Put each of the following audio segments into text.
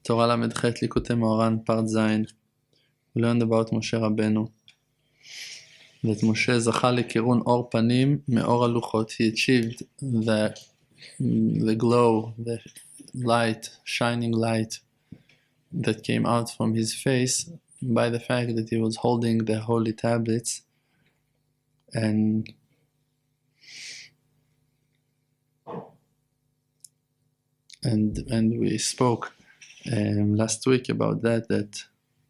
Torah ל"ח ליקוטי מאורן, part ז'. We learned about Moshe Rabbeinu. That Moshe זכה לכירון אור פנים מאור הלוחות. He achieved the glow, the light, shining light that came out from his face by the fact that he was holding the holy tablets. And we spoke last week about that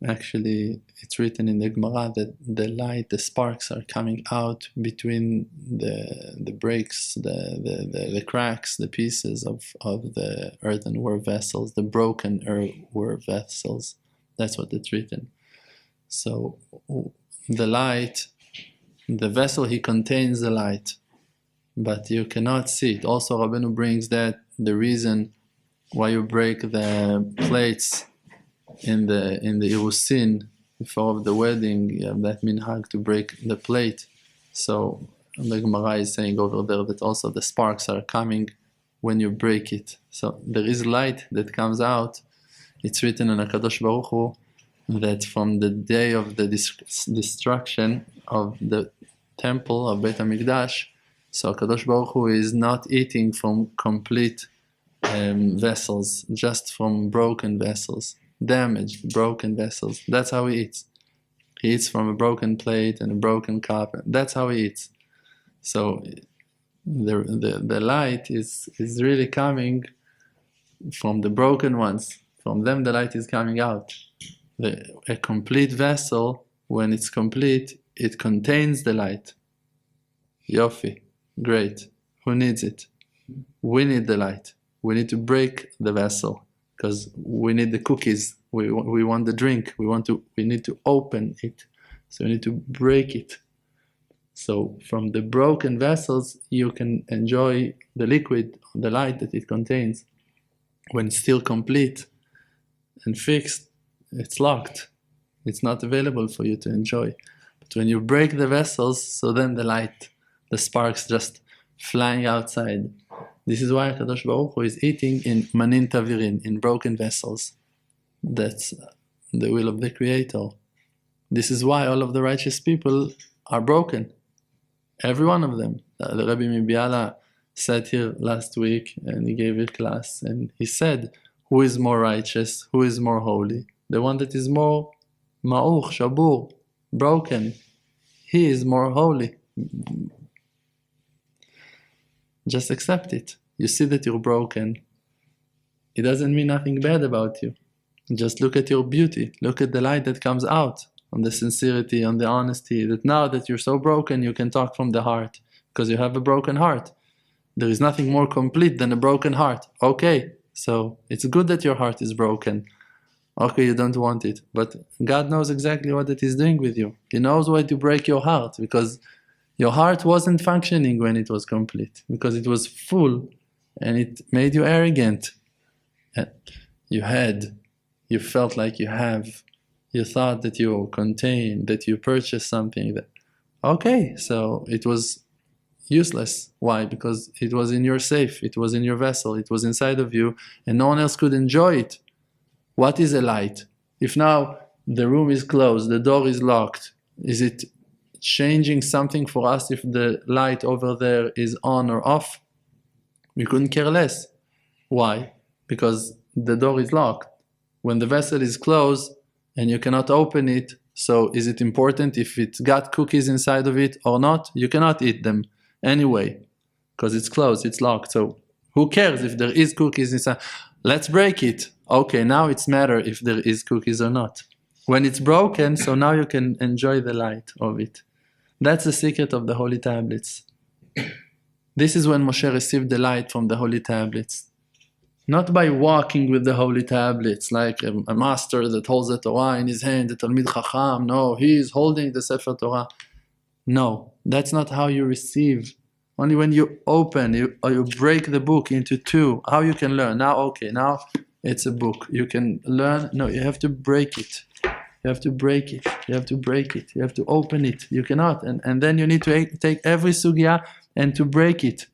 actually it's written in the Gemara that the light, the sparks are coming out between the breaks, the cracks, the pieces of the earthenware vessels, the broken earthenware vessels. That's what it's written. So the light, the vessel, he contains the light, but you cannot see it. Also, Rabbeinu brings that the reason why you break the plates in the Irusin before the wedding, you have that minhag to break the plate. So the Gemara is saying over there that also the sparks are coming when you break it. So there is light that comes out. It's written in HaKadosh Baruch Hu that from the day of the destruction of the temple of Beit HaMikdash, so HaKadosh Baruch Hu is not eating from complete vessels, just from broken vessels, damaged, broken vessels. That's how he eats. He eats from a broken plate and a broken cup. That's how he eats. So the light is really coming from the broken ones. From them the light is coming out. A complete vessel, when it's complete, it contains the light. Yofi, great. Who needs it? We need the light. We need to break the vessel because we need the cookies. We want the drink. We need to open it. So we need to break it. So from the broken vessels, you can enjoy the liquid, the light that it contains. When it's still complete and fixed, it's locked. It's not available for you to enjoy. But when you break the vessels, so then the light, the sparks just flying outside. This is why HaKadosh Baruch Hu is eating in manin tavirin, in broken vessels. That's the will of the Creator. This is why all of the righteous people are broken. Every one of them. The Rabbi Mibiala sat here last week and he gave a class and he said, who is more righteous? Who is more holy? The one that is more ma'uch, shabur, broken. He is more holy. Just accept it. You see that you're broken. It doesn't mean nothing bad about you. Just look at your beauty. Look at the light that comes out, on the sincerity, on the honesty, that now that you're so broken, you can talk from the heart, because you have a broken heart. There is nothing more complete than a broken heart. Okay, so it's good that your heart is broken. Okay, you don't want it, but God knows exactly what it is doing with you. He knows why to break your heart, because your heart wasn't functioning when it was complete, because it was full and it made you arrogant. You felt like you thought that you contained, that you purchased something. Okay, so it was useless. Why? Because it was in your safe, it was in your vessel, it was inside of you, and no one else could enjoy it. What is a light? If now the room is closed, the door is locked, is it changing something for us if the light over there is on or off? We couldn't care less. Why? Because the door is locked. When the vessel is closed and you cannot open it, so is it important if it's got cookies inside of it or not? You cannot eat them anyway because it's closed, it's locked. So who cares if there is cookies inside? Let's break it. Okay, now it's matter if there is cookies or not. When it's broken, so now you can enjoy the light of it. That's the secret of the holy tablets. This is when Moshe received the light from the holy tablets. Not by walking with the holy tablets like a master that holds the Torah in his hand, the Talmid Chacham. No, he is holding the Sefer Torah. No, that's not how you receive. Only when you open, or you break the book into two, how you can learn. Now it's a book. You can learn. No, you have to break it. You have to break it. You have to break it. You have to open it. You cannot. And then you need to take every sugya and to break it.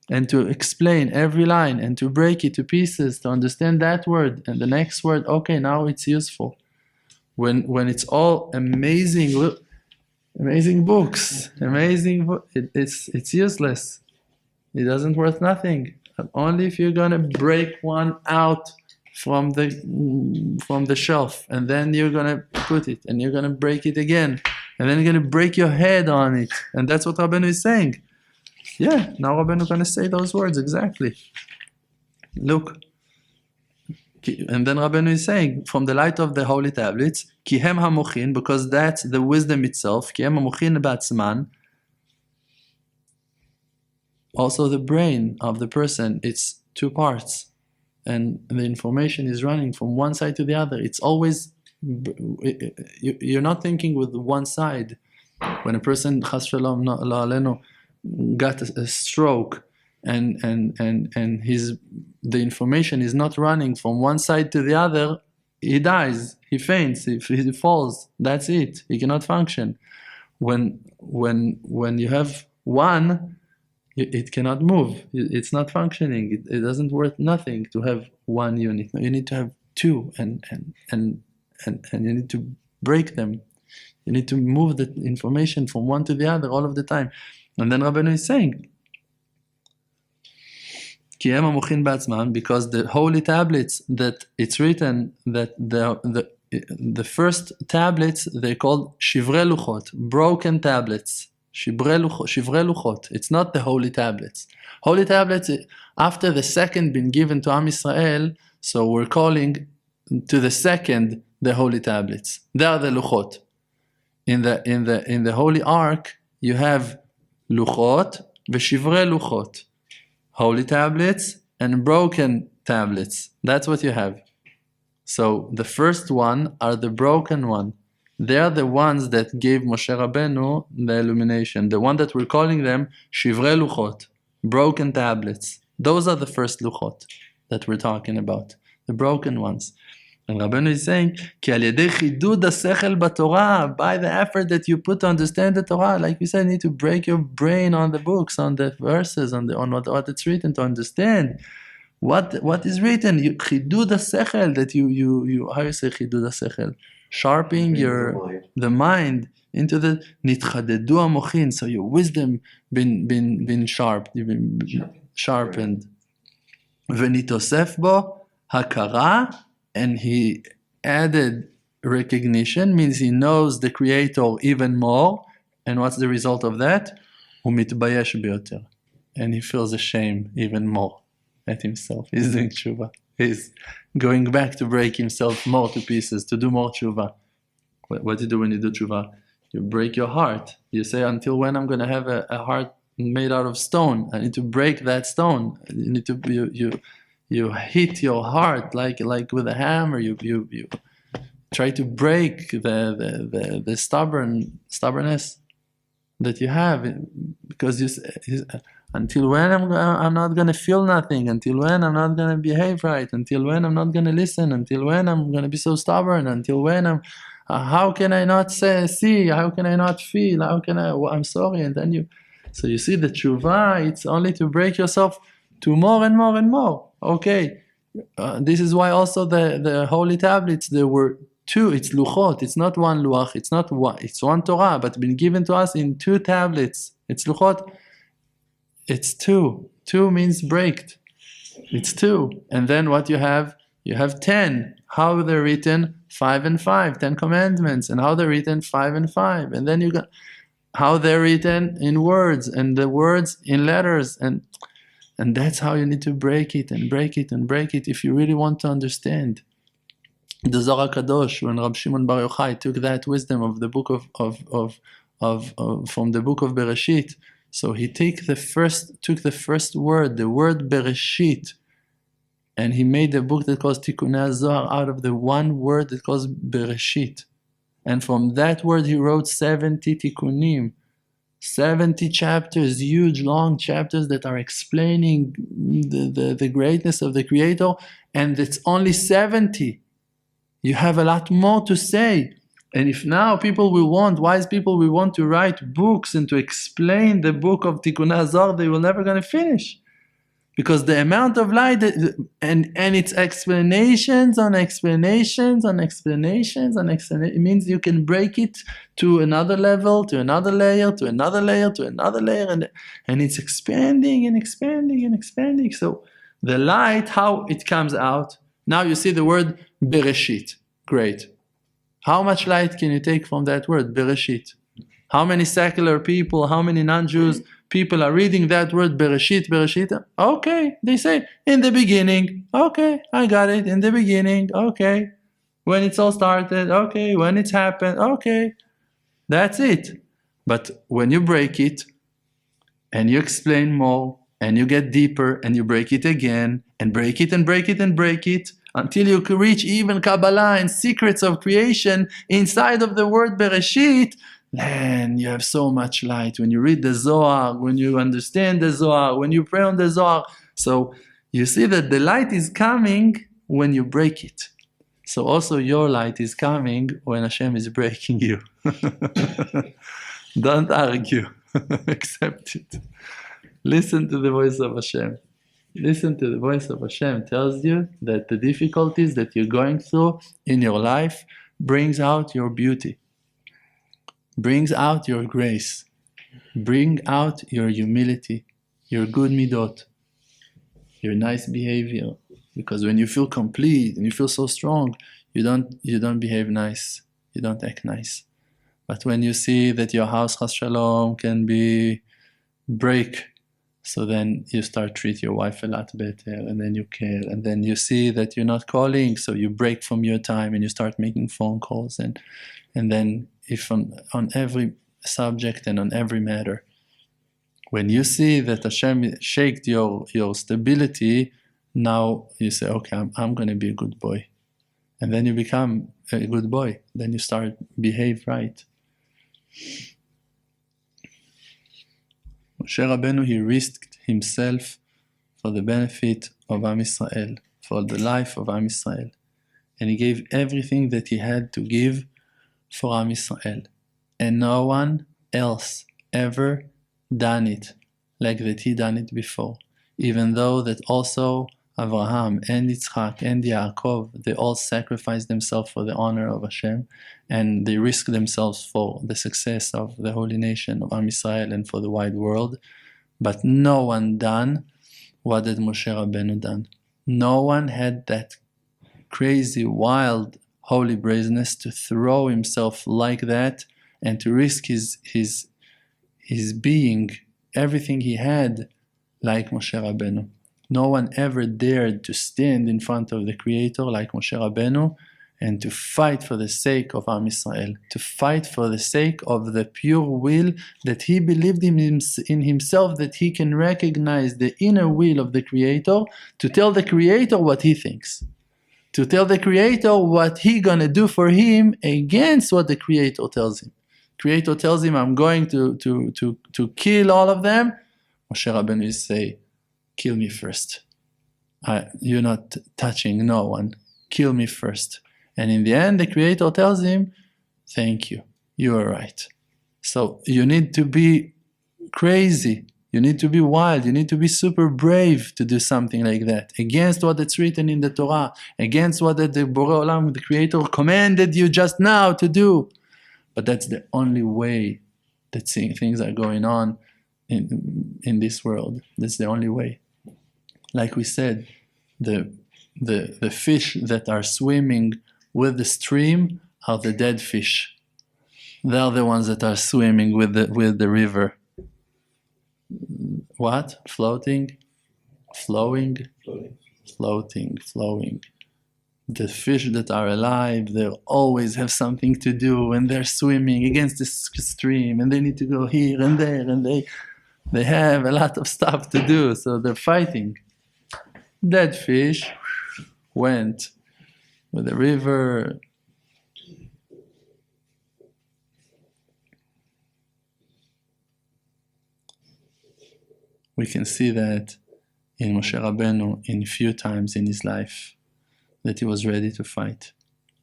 and to explain every line and to break it to pieces to understand that word and the next word, okay, now it's useful. When it's all amazing books, it's useless. It doesn't worth nothing. Only if you're gonna break one out from the shelf, and then you're gonna put it, and you're gonna break it again, and then you're gonna break your head on it, and that's what Rabbeinu is saying. Yeah, now Rabbeinu is gonna say those words exactly. Look, and then Rabbeinu is saying, from the light of the holy tablets, ki hem hamochin, because that's the wisdom itself, ki hem hamochin batzman. Also the brain of the person, it's two parts, and the information is running from one side to the other. It's always, you're not thinking with one side. When a person, chas shalom la alenu, got a stroke, and the information is not running from one side to the other, he dies, he faints, he falls. That's it. He cannot function. When you have one, it cannot move. It's not functioning. It doesn't worth nothing to have one unit. You need to have two, and you need to break them. You need to move the information from one to the other all of the time. And then Rabbeinu is saying, because the holy tablets that it's written that the first tablets, they're called shivrei luchot, broken tablets. Shivrei luchot. It's not the holy tablets. Holy tablets, after the second been given to Am Yisrael, so we're calling to the second the holy tablets. They are the luchot. In the holy ark, you have luchot v'shivrei luchot, holy tablets and broken tablets. That's what you have. So the first one are the broken one. They are the ones that gave Moshe Rabbeinu the illumination. The one that we're calling them shivrei luchot, broken tablets. Those are the first luchot that we're talking about, the broken ones. And Rabbeinu is saying, Ki al yedei chidud hasechel b'Torah, by the effort that you put to understand the Torah, like we said, you need to break your brain on the books, on the verses, on what it's written to understand what is written. You chidud hasechel, that you how you say chidud hasechel? Sharpening the mind into the nitchadedu hamochin, so your wisdom been sharp, you've been sharpened. V'nitosef bo hakara, and he added recognition, means he knows the Creator even more. And what's the result of that? Umitbayesh biyoter, and he feels ashamed even more at himself. He's doing tshuva. He's going back to break himself more to pieces, to do more tshuva. What do you do when you do tshuva? You break your heart. You say, until when I'm going to have a heart made out of stone? I need to break that stone. You need to you hit your heart like with a hammer. You try to break the stubbornness that you have, because until when I'm not going to feel nothing, until when I'm not going to behave right, until when I'm not going to listen, until when I'm going to be so stubborn, until when how can I not see, how can I not feel, I'm sorry. And then so you see the tshuva, it's only to break yourself to more and more and more. Okay, this is why also the holy tablets, there were two. It's luchot. It's not one luach. It's not one. It's one Torah, but been given to us in two tablets. It's luchot. It's two. Two means breaked. It's two. And then what you have? You have 10. How they're written? 5 and 5. 10 commandments. And how they're written? 5 and 5. And then you got how they're written in words, and the words in letters, and that's how you need to break it and break it and break it if you really want to understand. The Zohar Kadosh, when Rab Shimon Bar Yochai took that wisdom of the book from the book of Bereshit, so he took the first word, the word Bereshit, and he made a book that calls Tikkunei Zohar out of the one word that calls Bereshit. And from that word he wrote 70 tikkunim, 70 chapters, huge, long chapters that are explaining the greatness of the Creator, and it's only 70. You have a lot more to say. And if now wise people will want to write books and to explain the book of Tikkunei Zohar, they will never going to finish. Because the amount of light and it's explanations on explanations on explanations on explanations. It means you can break it to another level, to another layer, to another layer, to another layer, and it's expanding and expanding and expanding. So the light, how it comes out. Now you see the word Bereshit. Great. How much light can you take from that word Bereshit? How many secular people, how many non-Jews people are reading that word Bereshit, Bereshit? Okay, they say, in the beginning. Okay, I got it, in the beginning. Okay, when it's all started. Okay, when it's happened. Okay, that's it. But when you break it, and you explain more, and you get deeper, and you break it again, and break it, and break it, and break it, until you can reach even Kabbalah and secrets of creation inside of the word Bereshit, then you have so much light. When you read the Zohar, when you understand the Zohar, when you pray on the Zohar, so you see that the light is coming when you break it. So also your light is coming when Hashem is breaking you. Don't argue. Accept it. Listen to the voice of Hashem. Listen to the voice of Hashem. Tells you that the difficulties that you're going through in your life brings out your beauty, brings out your grace, bring out your humility, your good midot, your nice behavior. Because when you feel complete and you feel so strong, you don't behave nice, you don't act nice. But when you see that your house, chas shalom, can be break, so then you start treat your wife a lot better, and then you care, and then you see that you're not calling, so you break from your time and you start making phone calls, and then if on every subject and on every matter, when you see that Hashem shaked your stability, now you say, okay, I'm going to be a good boy, and then you become a good boy. Then you start behave right. Moshe Rabbeinu, he risked himself for the benefit of Am Yisrael, for the life of Am Yisrael. And he gave everything that he had to give for Am Yisrael. And no one else ever done it like that he done it before. Even though that also Abraham and Yitzchak and Yaakov, they all sacrificed themselves for the honor of Hashem, and they risked themselves for the success of the holy nation of Am Yisrael and for the wide world. But no one done what did Moshe Rabbeinu done. No one had that crazy, wild, holy brazeness to throw himself like that and to risk his being, everything he had, like Moshe Rabbeinu. No one ever dared to stand in front of the Creator like Moshe Rabbeinu and to fight for the sake of Am Yisrael, to fight for the sake of the pure will that he believed in himself, that he can recognize the inner will of the Creator, to tell the Creator what he thinks, to tell the Creator what he gonna do for him against what the Creator tells him. Creator tells him, I'm going to kill all of them. Moshe Rabbeinu will say, kill me first. You're not touching no one. Kill me first. And in the end, the Creator tells him, thank you. You are right. So you need to be crazy. You need to be wild. You need to be super brave to do something like that. Against what it's written in the Torah. Against what the Bore Olam, the Creator, commanded you just now to do. But that's the only way that things are going on in this world. That's the only way. Like we said, the fish that are swimming with the stream are the dead fish. They are the ones that are swimming with the river. What? Floating? Flowing? Floating, flowing. The fish that are alive, they always have something to do, and they're swimming against the stream, and they need to go here and there, and they have a lot of stuff to do, so they're fighting. Dead fish went with the river. We can see that in Moshe Rabbeinu in few times in his life that he was ready to fight.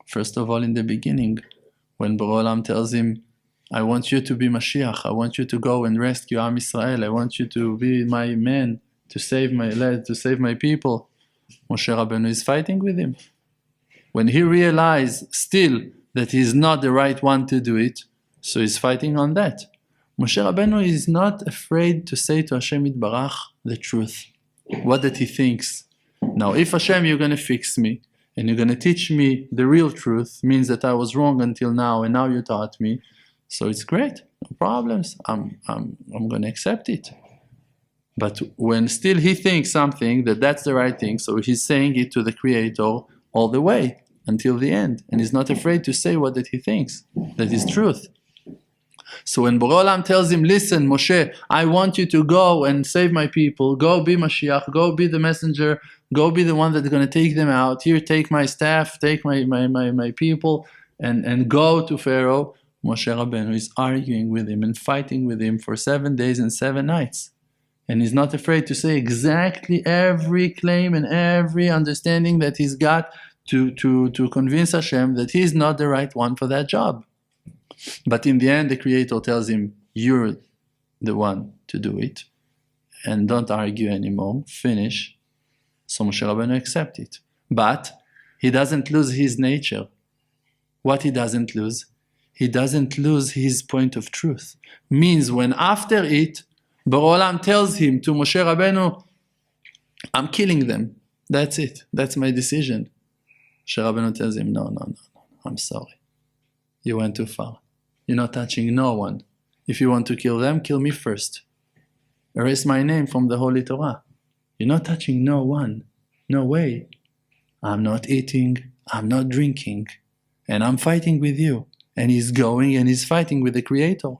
First of all, in the beginning, when Bore Olam tells him, I want you to be Mashiach, I want you to go and rescue Am Yisrael, I want you to be my man, to save my people, Moshe Rabbeinu is fighting with him. When he realized still that he's not the right one to do it, so he's fighting on that. Moshe Rabbeinu is not afraid to say to Hashem Yitbarach the truth, what that he thinks. Now, if Hashem, you're going to fix me, and you're going to teach me the real truth, means that I was wrong until now, and now you taught me, so it's great, no problems, I'm going to accept it. But when still he thinks something, that's the right thing, so he's saying it to the Creator all the way, until the end, and he's not afraid to say what that he thinks, that is truth. So when Bore Olam tells him, listen, Moshe, I want you to go and save my people, go be Mashiach, go be the messenger, go be the one that's going to take them out, here, take my staff, take my people, and go to Pharaoh. Moshe Rabbeinu is arguing with him and fighting with him for 7 days and 7 nights. And he's not afraid to say exactly every claim and every understanding that he's got to convince Hashem that he's not the right one for that job. But in the end, the Creator tells him, you're the one to do it, and don't argue anymore, finish. So Moshe Rabbeinu accepts it. But he doesn't lose his nature. What he doesn't lose? He doesn't lose his point of truth. Means when after it, Bore Olam tells him to Moshe Rabbeinu, I'm killing them. That's it. That's my decision. Moshe Rabbeinu tells him, no, I'm sorry. You went too far. You're not touching no one. If you want to kill them, kill me first. Erase my name from the Holy Torah. You're not touching no one. No way. I'm not eating, I'm not drinking, and I'm fighting with you. And he's going and he's fighting with the Creator.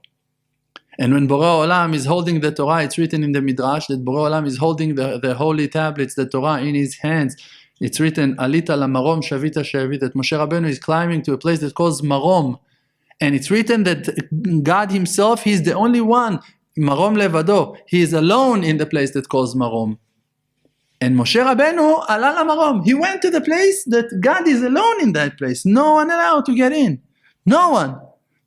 And when Bore Olam is holding the Torah, it's written in the Midrash that Bore Olam is holding the holy tablets, the Torah, in his hands. It's written, Alita la marom shavita shavit, that Moshe Rabbeinu is climbing to a place that calls Marom. And it's written that God himself, he's the only one, Marom levado, he is alone in the place that calls Marom. And Moshe Rabbeinu, ala la marom, he went to the place that God is alone in that place. No one allowed to get in. No one.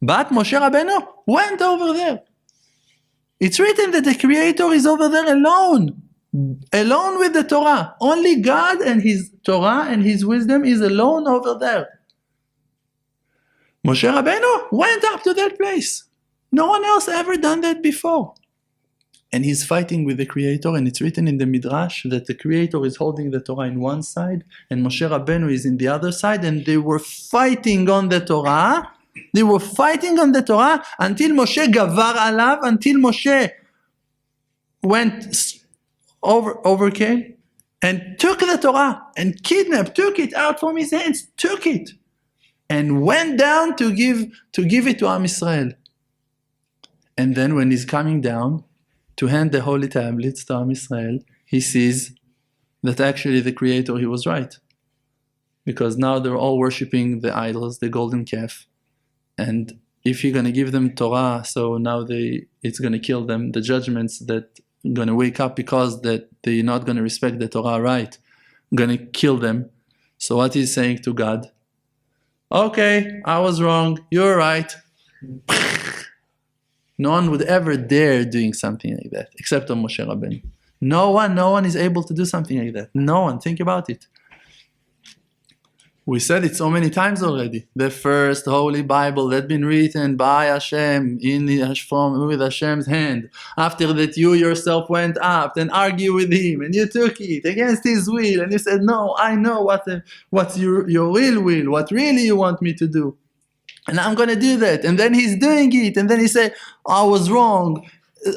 But Moshe Rabbeinu went over there. It's written that the Creator is over there alone with the Torah. Only God and his Torah and his wisdom is alone over there. Moshe Rabbeinu went up to that place. No one else ever done that before. And he's fighting with the Creator, and it's written in the Midrash that the Creator is holding the Torah in one side, and Moshe Rabbeinu is in the other side, and they were fighting on the Torah. They were fighting on the Torah until Moshe gavar alav, until Moshe went overcame and took the Torah and kidnapped, took it out from his hands, took it, and went down to give it to Am Yisrael. And then when he's coming down to hand the holy tablets to Am Yisrael, he sees that actually the Creator, he was right. Because now they're all worshipping the idols, the golden calf. And if you're going to give them Torah, so now it's going to kill them, the judgments that are going to wake up because that they're not going to respect the Torah right, going to kill them. So what he's saying to God, okay, I was wrong, you're right. No one would ever dare doing something like that, except on Moshe Rabbeinu. No one is able to do something like that. No one, think about it. We said it so many times already. The first Holy Bible that's been written by Hashem with Hashem's hand. After that, you yourself went up and argued with him, and you took it against his will, and you said, "No, I know what's your real will, what really you want me to do, and I'm going to do that." And then he's doing it, and then he said, "I was wrong.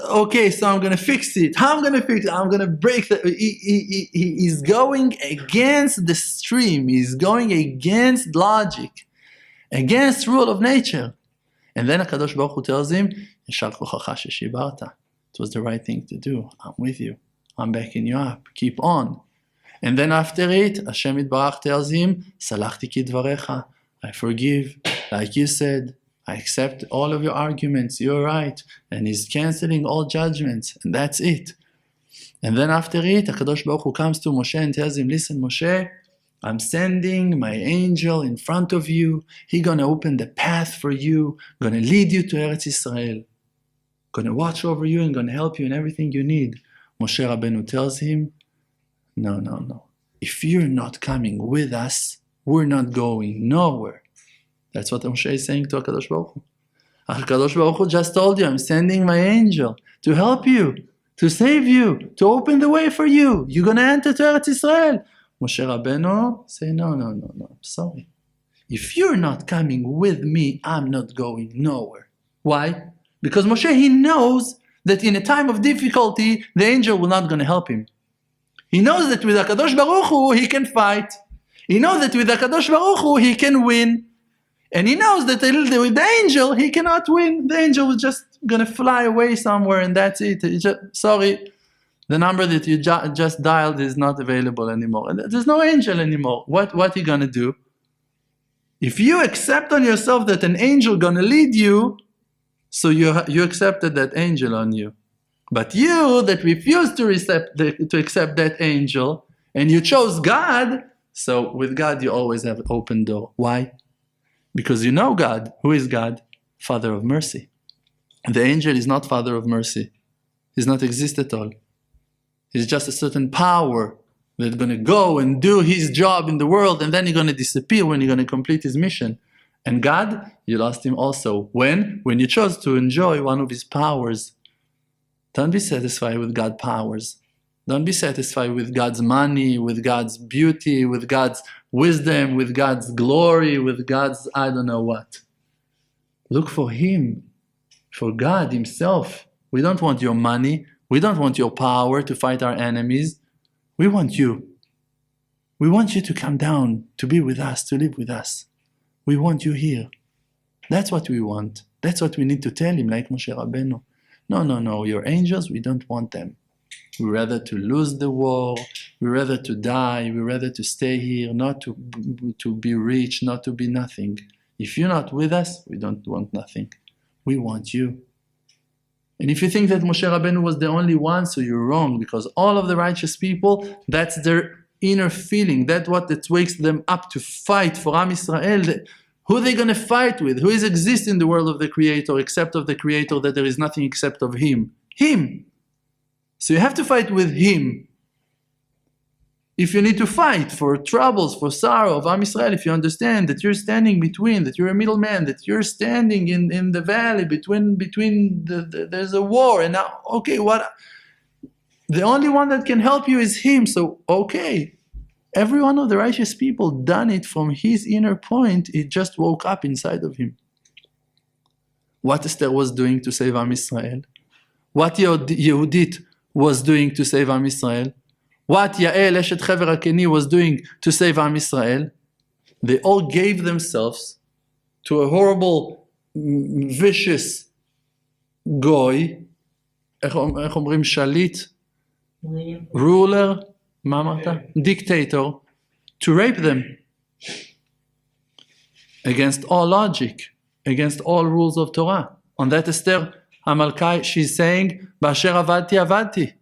Okay, so I'm going to fix it. How I'm going to fix it? I'm going to break the..." He's going against the stream. He's going against logic, against rule of nature. And then HaKadosh Baruch Hu tells him, "Yashar kochacha sheshibarta." It was the right thing to do. I'm with you. I'm backing you up. Keep on. And then after it, Hashem Yitbarach tells him, "Salachti kidvarecha." I forgive, like you said. I accept all of your arguments, you're right. And he's canceling all judgments, and that's it. And then after it, HaKadosh Baruch Hu comes to Moshe and tells him, "Listen, Moshe, I'm sending my angel in front of you. He's going to open the path for you, going to lead you to Eretz Yisrael, going to watch over you and going to help you in everything you need." Moshe Rabbeinu tells him, no. If you're not coming with us, we're not going nowhere. That's what Moshe is saying to HaKadosh Baruch Hu. HaKadosh Baruch Hu just told you, I'm sending my angel to help you, to save you, to open the way for you. You're going to enter to Eretz Israel. Moshe Rabbeinu say, no, I'm sorry. If you're not coming with me, I'm not going nowhere. Why? Because Moshe, he knows that in a time of difficulty, the angel will not going to help him. He knows that with HaKadosh Baruch Hu, he can fight. He knows that with HaKadosh Baruch Hu, he can win. And he knows that with the angel, he cannot win. The angel is just going to fly away somewhere and that's it. Sorry, the number that you just dialed is not available anymore. There's no angel anymore. What are you going to do? If you accept on yourself that an angel going to lead you, so you accepted that angel on you. But you that refused to accept that angel, and you chose God, so with God you always have an open door. Why? Because you know God. Who is God? Father of mercy. The angel is not Father of mercy. He's not exist at all. He's just a certain power that's going to go and do his job in the world, and then he's going to disappear when he's going to complete his mission. And God, you lost him also. When you chose to enjoy one of his powers. Don't be satisfied with God's powers. Don't be satisfied with God's money, with God's beauty, with God's wisdom, with God's glory, with God's I don't know what. Look for him, for God himself. We don't want your money. We don't want your power to fight our enemies. We want you. We want you to come down, to be with us, to live with us. We want you here. That's what we want. That's what we need to tell him, like Moshe Rabbeinu. No, your angels, we don't want them. We'd rather to lose the war, we'd rather to die, we'd rather to stay here, not to be rich, not to be nothing. If you're not with us, we don't want nothing. We want you. And if you think that Moshe Rabbeinu was the only one, so you're wrong, because all of the righteous people, that's their inner feeling. That's what wakes them up to fight for Am Yisrael. Who are they going to fight with? Who exists in the world of the Creator, except of the Creator, that there is nothing except of Him? Him. So you have to fight with Him. If you need to fight for troubles, for sorrow of Am Yisrael, if you understand that you're standing between, that you're a middleman, that you're standing in the valley between there's a war, and now, okay, what? The only one that can help you is Him. So, okay. Every one of the righteous people done it from his inner point. It just woke up inside of him. What Esther was doing to save Am Yisrael? What Yehudit was doing to save Am Yisrael? What Yael Eshet Chever HaKeni was doing to save Am Yisrael? They all gave themselves to a horrible, vicious goy, איך אומרים שליט? Ruler. Dictator, to rape them against all logic, against all rules of Torah. On that Esther Hamalkai, she's saying, Ba'asher avadti.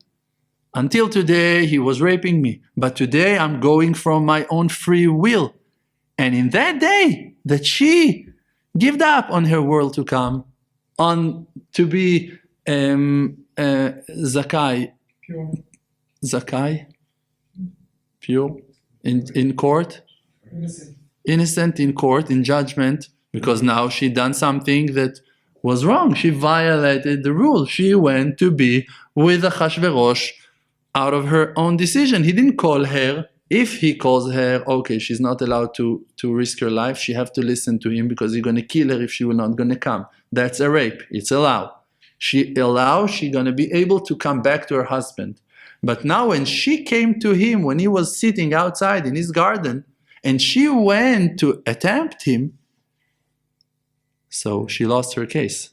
Until today he was raping me, but today I'm going from my own free will. And in that day that she gave up on her world to come, on to be Zakai, pure in court, innocent in court, in judgment, because now she done something that was wrong. She violated the rule. She went to be with Achashverosh out of her own decision. He didn't call her. If he calls her, okay, she's not allowed to risk her life. She have to listen to him because he's going to kill her if she will not going to come. That's a rape. It's allowed. She's going to be able to come back to her husband. But now when she came to him, when he was sitting outside in his garden, and she went to attempt him, so she lost her case.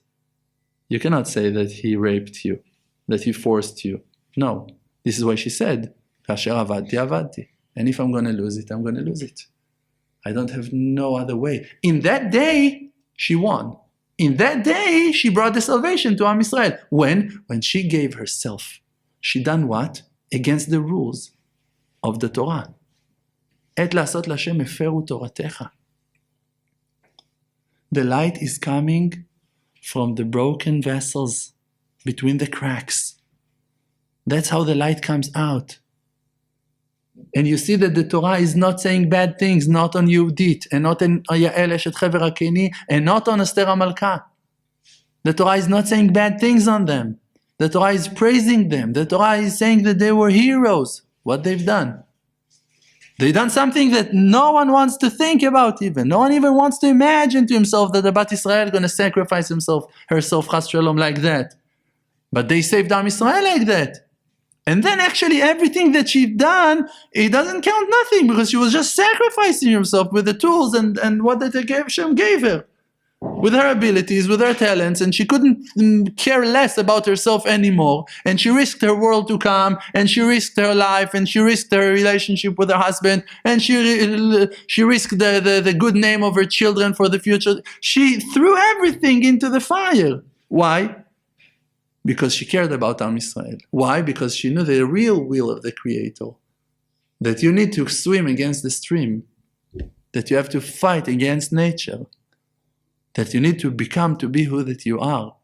You cannot say that he raped you, that he forced you. No. This is why she said, Kasher avadti. And if I'm going to lose it, I'm going to lose it. I don't have no other way. In that day, she won. In that day, she brought the salvation to Am Yisrael. When she gave herself. She done what? Against the rules of the Torah. Et lasot l'Hashem eferu toratecha. The light is coming from the broken vessels, between the cracks. That's how the light comes out. And you see that the Torah is not saying bad things, not on Yehudit, and not on Yael Eshet Chever HaKeni, and not on Esther HaMalka. The Torah is not saying bad things on them. The Torah is praising them. The Torah is saying that they were heroes. What they've done? They've done something that no one wants to think about even. No one even wants to imagine to himself that the Bat Israel is going to sacrifice herself, Chas Shalom, like that. But they saved Am Israel like that. And then actually everything that she'd done, it doesn't count nothing because she was just sacrificing herself with the tools and what that Hashem gave her. With her abilities, with her talents, and she couldn't care less about herself anymore. And she risked her world to come, and she risked her life, and she risked her relationship with her husband, and she risked the good name of her children for the future. She threw everything into the fire. Why? Because she cared about Am Yisrael. Why? Because she knew the real will of the Creator. That you need to swim against the stream. That you have to fight against nature. That you need to become to be who that you are.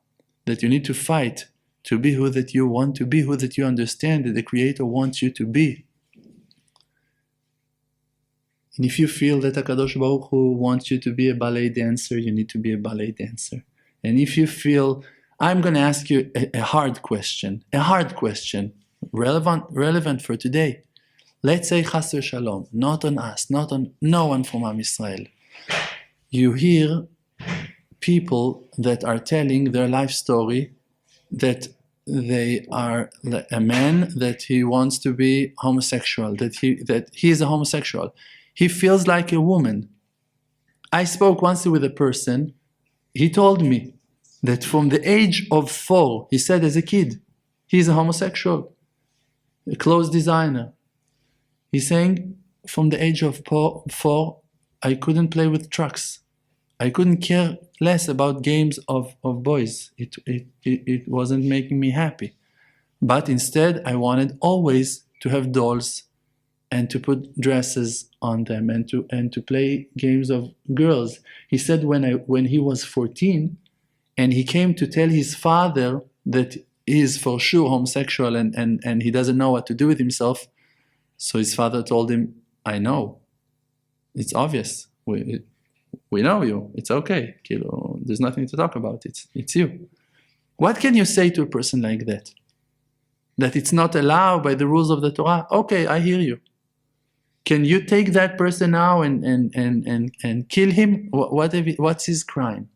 That you need to fight to be who that you want to be, who that you understand that the Creator wants you to be. And if you feel that HaKadosh Baruch Hu wants you to be a ballet dancer, you need to be a ballet dancer. And if you feel, I'm going to ask you a hard question, relevant for today. Let's say Chas Shalom, not on us, not on no one from Am Yisrael. You hear people that are telling their life story that they are a man that he wants to be homosexual, that he is a homosexual. He feels like a woman. I spoke once with a person, he told me that from the age of 4, he said as a kid, he's a homosexual, a clothes designer. He's saying, from the age of 4, I couldn't play with trucks. I couldn't care less about games of boys. It wasn't making me happy. But instead, I wanted always to have dolls and to put dresses on them and to play games of girls. He said when he was 14 and he came to tell his father that he is for sure homosexual and he doesn't know what to do with himself. So his father told him, I know. It's obvious. We know you. It's okay. There's nothing to talk about. It's you. What can you say to a person like that? That it's not allowed by the rules of the Torah? Okay, I hear you. Can you take that person now and kill him? What's his crime?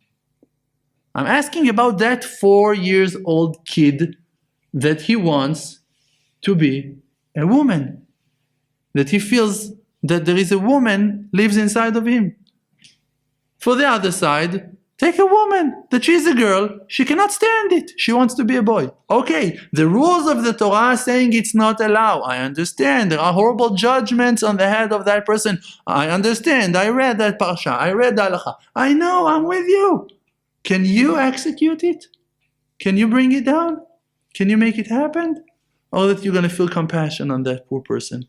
I'm asking about that 4-year-old kid that he wants to be a woman. That he feels that there is a woman lives inside of him. For the other side, take a woman, that she's a girl, she cannot stand it, she wants to be a boy. Okay, the rules of the Torah are saying it's not allowed. I understand, there are horrible judgments on the head of that person. I understand, I read that parsha, I read the halacha. I know, I'm with you. Can you execute it? Can you bring it down? Can you make it happen? Or that you're going to feel compassion on that poor person?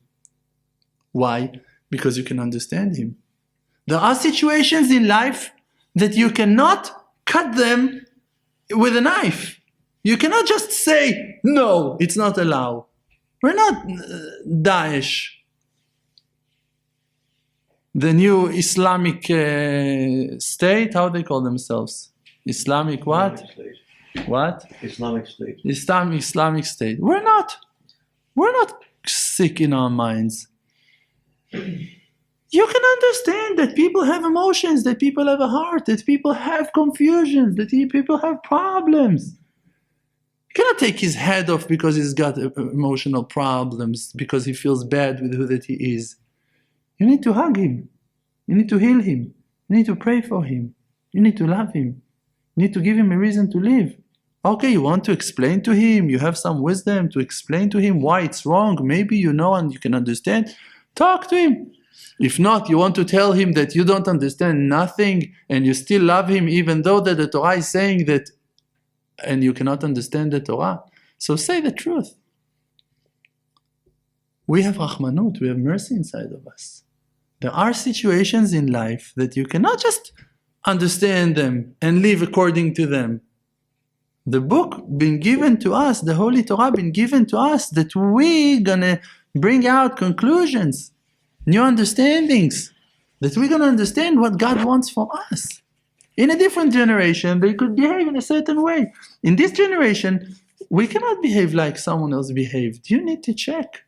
Why? Because you can understand him. There are situations in life that you cannot cut them with a knife. You cannot just say, no, it's not allowed. We're not Daesh. The new Islamic state, how they call themselves? Islamic what? Islamic state. What? Islamic state. Islamic state. We're not sick in our minds. You can understand that people have emotions, that people have a heart, that people have confusions, that people have problems. You cannot take his head off because he's got emotional problems, because he feels bad with who that he is. You need to hug him. You need to heal him. You need to pray for him. You need to love him. You need to give him a reason to live. Okay, you want to explain to him, you have some wisdom to explain to him why it's wrong, maybe you know and you can understand. Talk to him. If not, you want to tell him that you don't understand nothing and you still love him even though that the Torah is saying that and you cannot understand the Torah. So say the truth. We have Rahmanut, we have mercy inside of us. There are situations in life that you cannot just understand them and live according to them. The book been given to us, the Holy Torah been given to us, that we're gonna bring out conclusions, new understandings, that we're gonna understand what God wants from us. In a different generation, they could behave in a certain way. In this generation, we cannot behave like someone else behaved. You need to check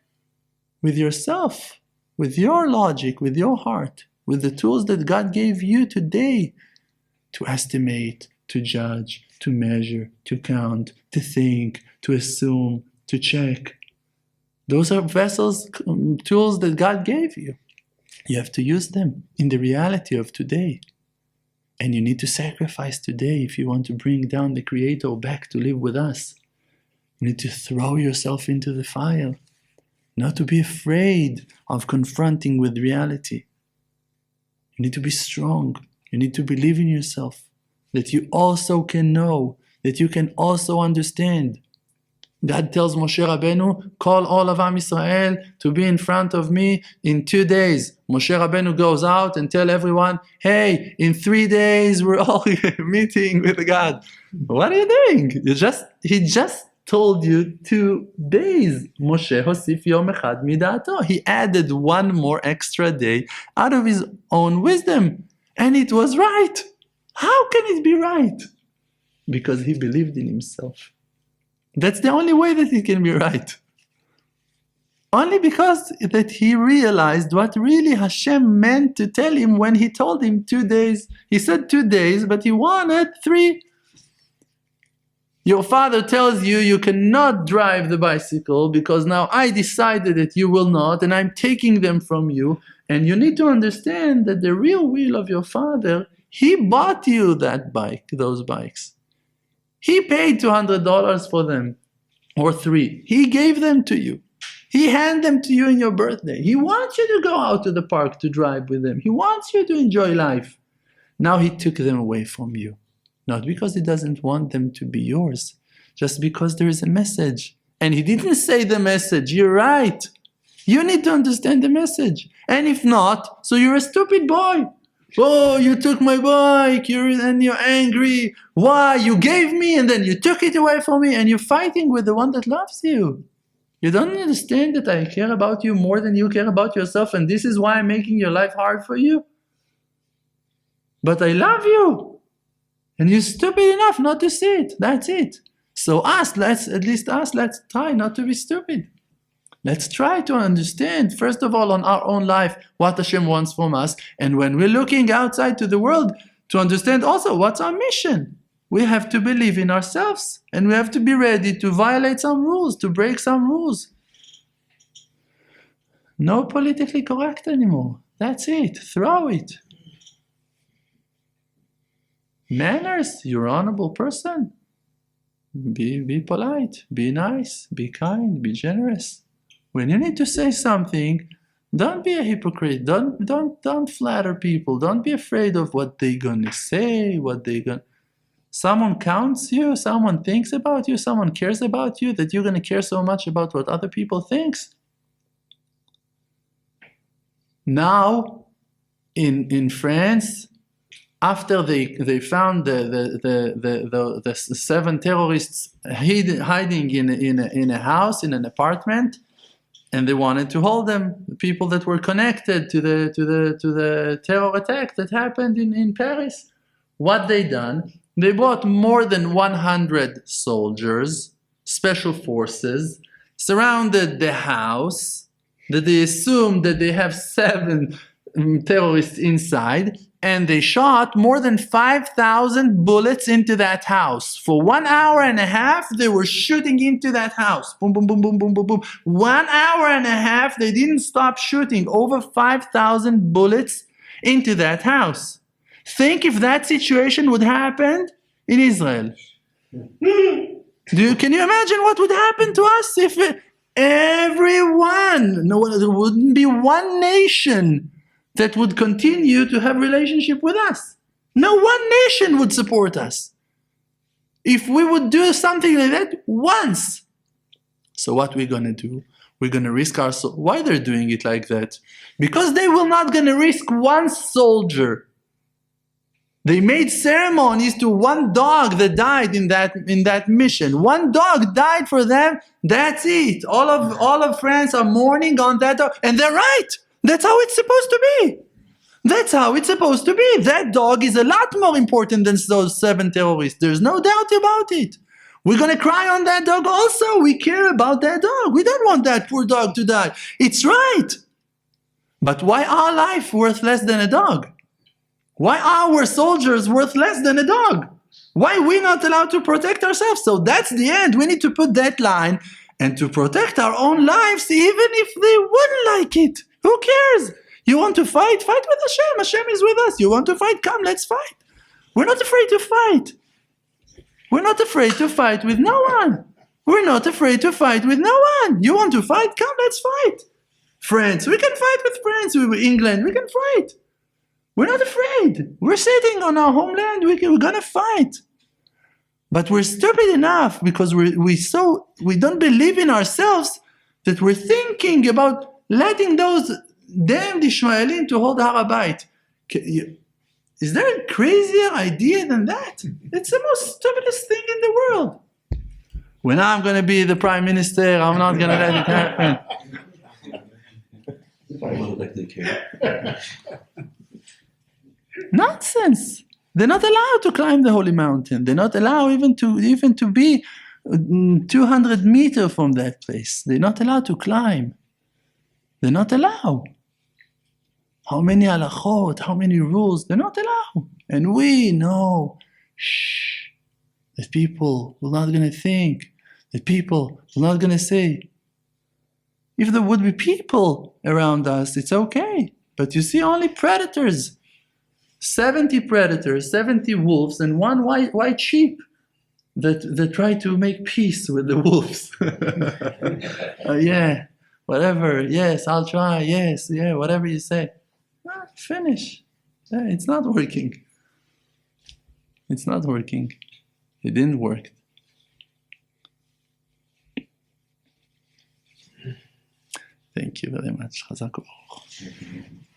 with yourself, with your logic, with your heart, with the tools that God gave you today to estimate, to judge, to measure, to count, to think, to assume, to check. Those are vessels, tools that God gave you. You have to use them in the reality of today. And you need to sacrifice today if you want to bring down the Creator back to live with us. You need to throw yourself into the fire, not to be afraid of confronting with reality. You need to be strong. You need to believe in yourself, that you also can know, that you can also understand. God tells Moshe Rabbeinu, call all of Am Yisrael to be in front of me in 2 days. Moshe Rabbeinu goes out and tell everyone, hey, in 3 days we're all meeting with God. What are you doing? He just told you 2 days. Moshe hosif yom echad midato. He added one more extra day out of his own wisdom. And it was right. How can it be right? Because he believed in himself. That's the only way that it can be right. Only because that he realized what really Hashem meant to tell him when he told him 2 days. He said 2 days, but he wanted 3. Your father tells you you cannot drive the bicycle because now I decided that you will not and I'm taking them from you. And you need to understand that the real will of your father, he bought you that bike, those bikes. He paid $200 for them, or 3. He gave them to you. He handed them to you in your birthday. He wants you to go out to the park to drive with them. He wants you to enjoy life. Now he took them away from you. Not because he doesn't want them to be yours, just because there is a message. And he didn't say the message. You're right. You need to understand the message. And if not, so you're a stupid boy. Oh, you took my bike, and you're angry. Why? You gave me and then you took it away from me and you're fighting with the one that loves you. You don't understand that I care about you more than you care about yourself, and this is why I'm making your life hard for you? But I love you. And you're stupid enough not to see it. That's it. So let's try not to be stupid. Let's try to understand, first of all, on our own life, what Hashem wants from us. And when we're looking outside to the world, to understand also what's our mission. We have to believe in ourselves. And we have to be ready to violate some rules, to break some rules. No politically correct anymore. That's it. Throw it. Manners. You're an honorable person. Be polite. Be nice. Be kind. Be generous. When you need to say something, don't be a hypocrite. Don't flatter people. Don't be afraid of what they're gonna say. Someone counts you. Someone thinks about you. Someone cares about you. That you're gonna care so much about what other people thinks. Now, in France, after they found the 7 terrorists hiding in a house, in an apartment, and they wanted to hold them, the people that were connected to the terror attack that happened in Paris. What they done? They bought more than 100 soldiers, special forces, surrounded the house, that they assumed that they have 7 terrorists inside, and they shot more than 5,000 bullets into that house. For 1 hour and a half, they were shooting into that house. Boom, boom, boom, boom, boom, boom, boom. 1 hour and a half, they didn't stop shooting. Over 5,000 bullets into that house. Think if that situation would happen in Israel. Can you imagine what would happen to us if there wouldn't be one nation that would continue to have relationship with us. No one nation would support us. If we would do something like that once. So what we're going to do? We're going to risk our soul. Why they're doing it like that? Because they will not going to risk one soldier. They made ceremonies to one dog that died in that mission. One dog died for them. That's it. All of France are mourning on that dog, and they're right. That's how it's supposed to be. That's how it's supposed to be. That dog is a lot more important than those 7 terrorists. There's no doubt about it. We're going to cry on that dog also. We care about that dog. We don't want that poor dog to die. It's right. But why our life worth less than a dog? Why are our soldiers worth less than a dog? Why are we not allowed to protect ourselves? So that's the end. We need to put that line and to protect our own lives, even if they wouldn't like it. Who cares? You want to fight? Fight with Hashem. Hashem is with us. You want to fight? Come, let's fight. We're not afraid to fight. We're not afraid to fight with no one. We're not afraid to fight with no one. You want to fight? Come, let's fight. France, we can fight with France. With England, we can fight. We're not afraid. We're sitting on our homeland. We're going to fight. But we're stupid enough because we don't believe in ourselves that we're thinking about letting those damned Ishmaelim to hold Har HaBayit. Is there a crazier idea than that? It's the most stupidest thing in the world. When I'm going to be the prime minister, I'm not going to let it happen. Nonsense. They're not allowed to climb the holy mountain. They're not allowed even to be 200 meters from that place. They're not allowed to climb. They're not allowed. How many halachot, how many rules? They're not allowed. And we know, that people are not going to think, that people are not going to say. If there would be people around us, it's okay. But you see only predators. 70 predators, 70 wolves, and one white sheep that try to make peace with the wolves. Yeah, whatever, yes, I'll try, yes, yeah, whatever you say. Finish. Yeah, it's not working. It's not working. It didn't work. Thank you very much. Chazak u'baruch.